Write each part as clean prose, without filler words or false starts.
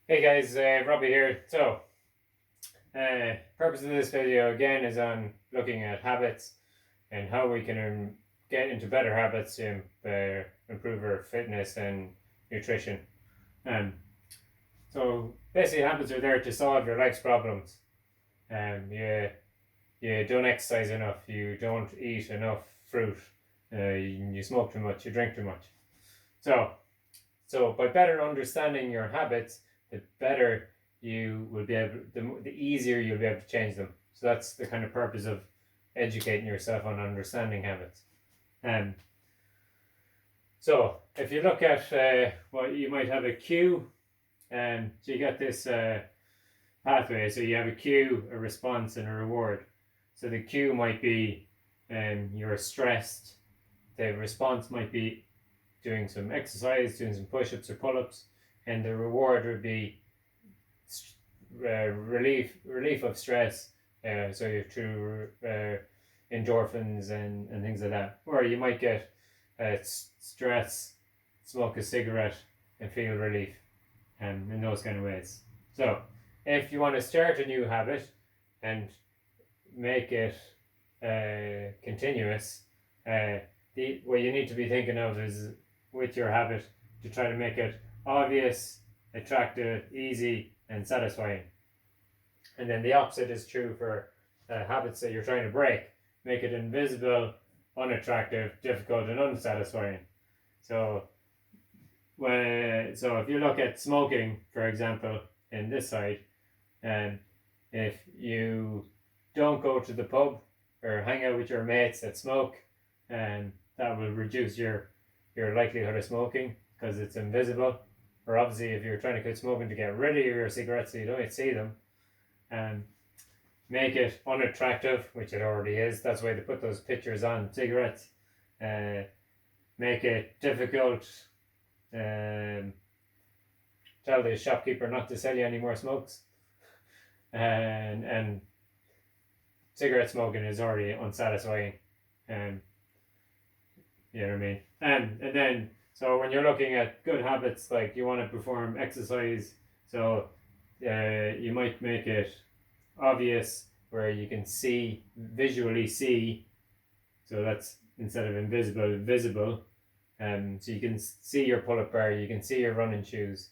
Hey guys, Robbie here. Purpose of this video again is on looking at habits and how we can get into better habits to improve our fitness and nutrition. Um, so basically, habits are there to solve your life's problems. You don't exercise enough, you don't eat enough fruit, you smoke too much, you drink too much. So So by better understanding your habits, the better you will be able, the easier you'll be able to change them. So that's the kind of purpose of educating yourself on understanding habits. Um, so if you look at you might have a cue, so you got this pathway. So you have a cue, a response, and a reward. So the cue might be you're stressed. The response might be doing some exercise, doing some push-ups or pull-ups, and the reward would be relief of stress. So you're through endorphins and things like that. Or you might get stress, smoke a cigarette, and feel relief, in those kind of ways. So if you want to start a new habit and make it continuous, what you need to be thinking of is with your habit to try to make it obvious, attractive, easy, and satisfying. And then the opposite is true for habits that you're trying to break. Make it invisible, unattractive, difficult, and unsatisfying. So if you look at smoking, for example, in this side, and if you don't go to the pub or hang out with your mates that smoke, and that will reduce your likelihood of smoking because it's invisible. Or obviously, if you're trying to quit smoking to get rid of your cigarettes so you don't see them, and make it unattractive, which it already is. That's why they put those pictures on cigarettes. Make it difficult. Tell the shopkeeper not to sell you any more smokes. And cigarette smoking is already unsatisfying. You know what I mean? And then, so when you're looking at good habits, like you want to perform exercise, so you might make it obvious where you can visually see. So that's instead of invisible, visible. So you can see your pull-up bar, you can see your running shoes.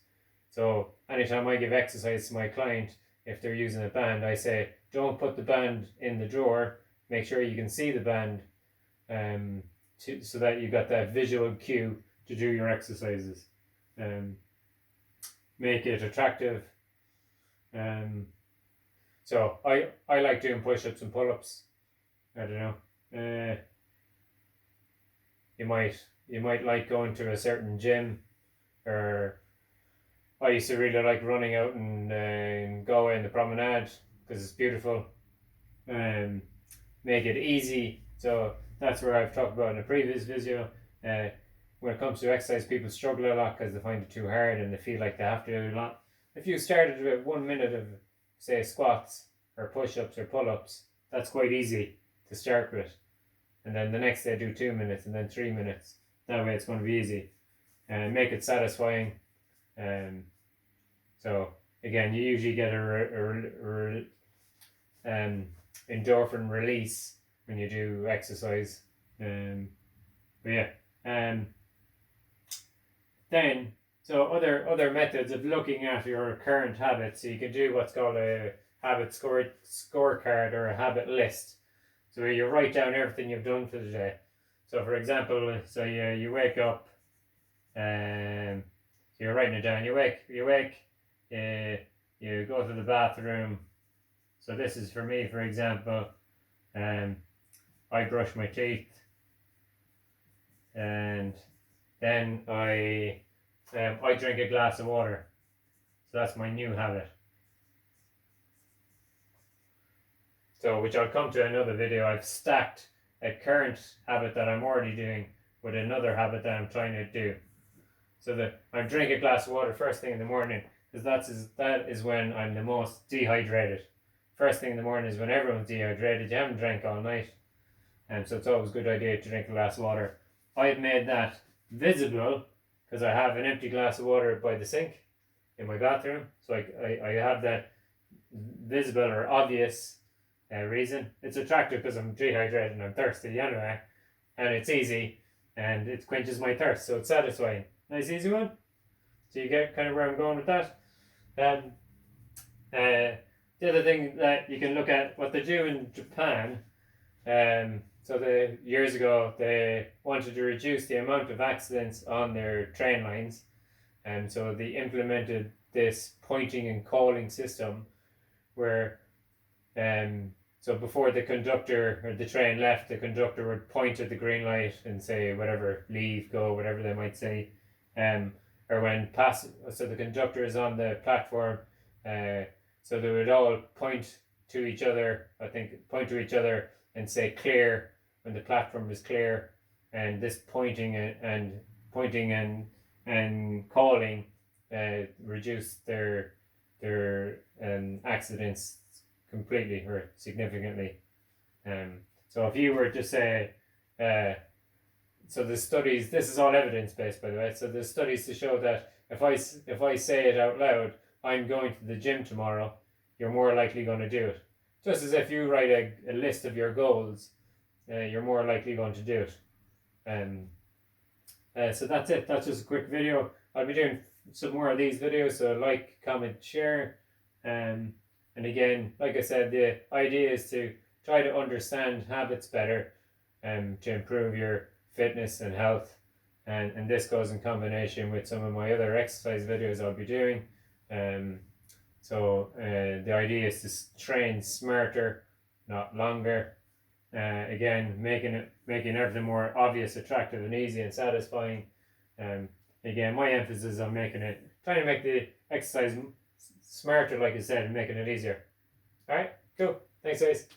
So anytime I give exercise to my client, if they're using a band, I say, don't put the band in the drawer. Make sure you can see the band, so that you got that visual cue to do your exercises. Make it attractive. So I like doing push-ups and pull-ups. I don't know. You might like going to a certain gym, or I used to really like running out and go in the promenade because it's beautiful. Make it easy. So that's where I've talked about in a previous video. When it comes to exercise, people struggle a lot because they find it too hard and they feel like they have to do a lot. If you started with 1 minute of, say, squats or push-ups or pull-ups, that's quite easy to start with. And then the next day do 2 minutes and then 3 minutes. That way it's going to be easy. And make it satisfying. So again, you usually get a endorphin release when you do exercise. But yeah. Then, so other methods of looking at your current habits. So you can do what's called a habit scorecard or a habit list. So you write down everything you've done for the day. So for example, so you wake up, so you're writing it down. You wake, you go to the bathroom. So this is for me, for example. I brush my teeth, and then I drink a glass of water. So that's my new habit. So, which I'll come to in another video. I've stacked a current habit that I'm already doing with another habit that I'm trying to do. So that I'm drinking a glass of water first thing in the morning, because that is when I'm the most dehydrated. First thing in the morning is when everyone's dehydrated. You haven't drank all night, and so it's always a good idea to drink a glass of water. I've made that visible because I have an empty glass of water by the sink. in my bathroom. So I have that visible or obvious reason. It's attractive because I'm dehydrated and I'm thirsty anyway, and it's easy and it quenches my thirst, so it's satisfying. Nice easy one. So you get kind of where I'm going with that. The other thing that you can look at what they do in Japan. So years ago they wanted to reduce the amount of accidents on their train lines, and so they implemented this pointing and calling system where so before the conductor or the train left, the conductor would point at the green light and say whatever, leave, go, whatever they might say. Or when so the conductor is on the platform, so they would all point to each other, and say clear when the platform is clear. And this pointing and calling reduced their accidents completely or significantly. So if you were to say, so the studies, this is all evidence based, by the way. So there's studies to show that if I say it out loud, I'm going to the gym tomorrow, you're more likely going to do it. Just as if you write a list of your goals, you're more likely going to do it. So that's it. That's just a quick video. I'll be doing some more of these videos, so like, comment, share. And again, like I said, the idea is to try to understand habits better to improve your fitness and health. And this goes in combination with some of my other exercise videos I'll be doing. So the idea is to train smarter, not longer. Again, making everything more obvious, attractive, and easy and satisfying. Again, my emphasis on trying to make the exercise smarter, like I said, and making it easier. All right, cool. Thanks, guys.